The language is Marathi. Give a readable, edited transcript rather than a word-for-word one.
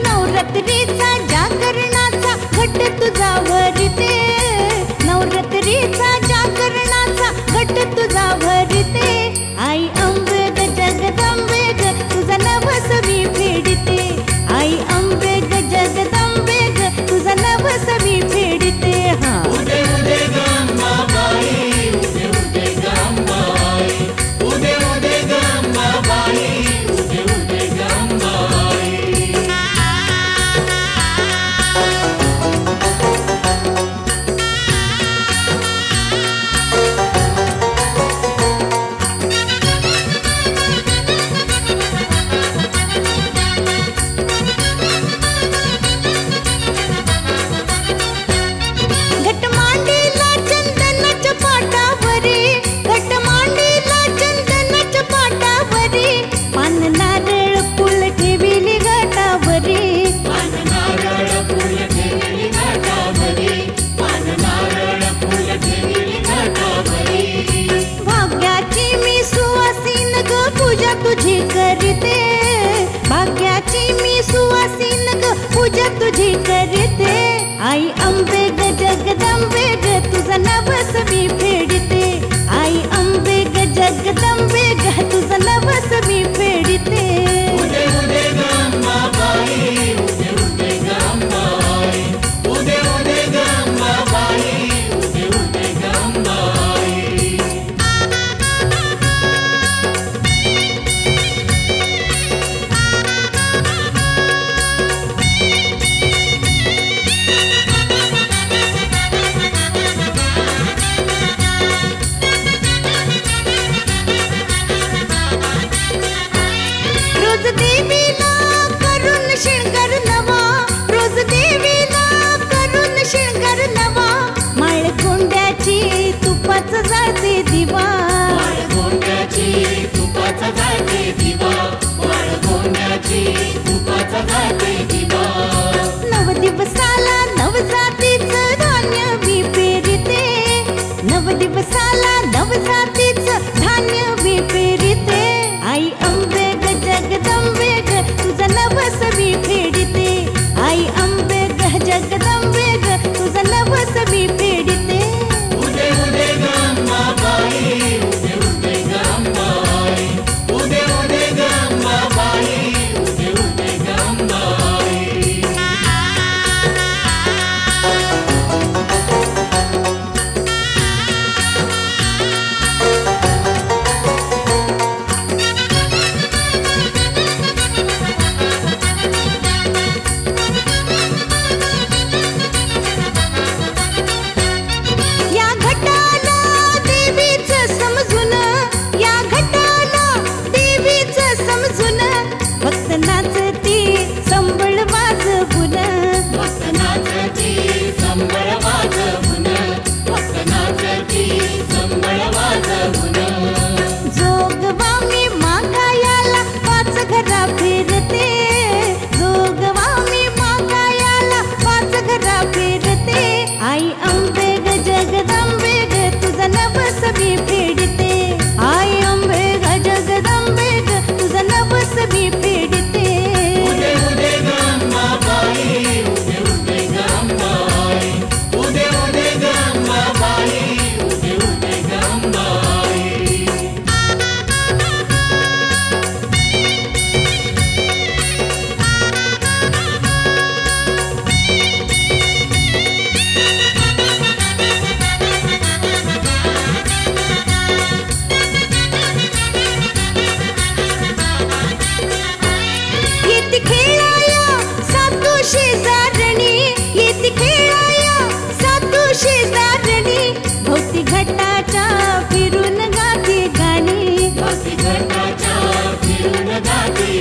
नवरात्रीचा जागरणाचा घट तुझा भरते, नवरात्रीचा जागरणाचा घट तुझा भरते. आई अंबे ग जगदंबे ग तुझा नवस मी फेडते, आई अंबे ग जगदंबे ग तुझा नवस मी फेडते. हा उदे उदे ग अंबाबाई, उदे उदे ग अंबाबाई, उदे उदे ग अंबाबाई, उदे उदे ग अंबाबाई. घट मांडीला चंदनाच्या पाटावरी, घट मांडीला चंदनाच्या पाटावरी, पान नारळ फुल ठेविली घाटावरी, पान नारळ फुल ठेविली घाटावरी, पान नारळ फुल ठेविली घाटावरी. भाग्याची मी सुवासीन ग पूजा तुझी करते, भाग्याची मी सुवासीन ग पूजा तुझी करते. आई अंबे ग जगदंबे ग तुझा नवस मी फेडते, आई अंबे ग जगदंबे ग तुझा नवस मी फेडते. उदे उदे ग अंबाबाई, उदे उदे ग अंबाबाई, उदे उदे ग अंबाबाई, उदे उदे ग अंबाबाई. रोज देवीला करून शृंगार नवा, रोज देवीला करून शृंगार नवा, माळकोंड्याची तुपाचं जाळते दिवा, वाळगोंड्याची तुपाचा जाळते दिवा, वाळगोंड्याची तुपाचा जाळते दिवा. नव दिवसाला नवजातीचं धान्य मी पेरते, नव दिवसाला नवजातीचं धान्य मी पेरते. आई अंबे ग जगदंबे ग तुझा नवस मी फेडते, आई अंबे ग जगदंबे ग तुझा नवस मी फेडते. उदे उदे ग अंबाबाई, उदे उदे ग अंबाबाई, उदे उदे ग अंबाबाई, उदे उदे ग अंबाबाई. या घटाला देवीचं समजून, या घटाला देवीचं समजून, भक्त नाचती संबळ वाजवून, भक्त नाचती संबळ वाजवून, भक्त नाचती संबळ वाजवून. जोगवा मी मागायाला पाच घरा फिरते, जोगवा मी मागायाला पाच घरा फिरते. आई अंबे ग जगदंबे ग तुझा नवस मी फेडते, आई अंबे ग जगदंबे ग तुझा नवस मी फेडते. उदे उदे ग अंबाबाई, उदे उदे ग अंबाबाई, उदे उदे ग अंबाबाई, उदे उदे ग अंबाबाई. येती खेळाया सातू शेजारणी, येती खेळाया सातू शेजारणी, भोवती घटाच्या फिरून गाती गाणी, भक्ती घटाच्या फिरून गाती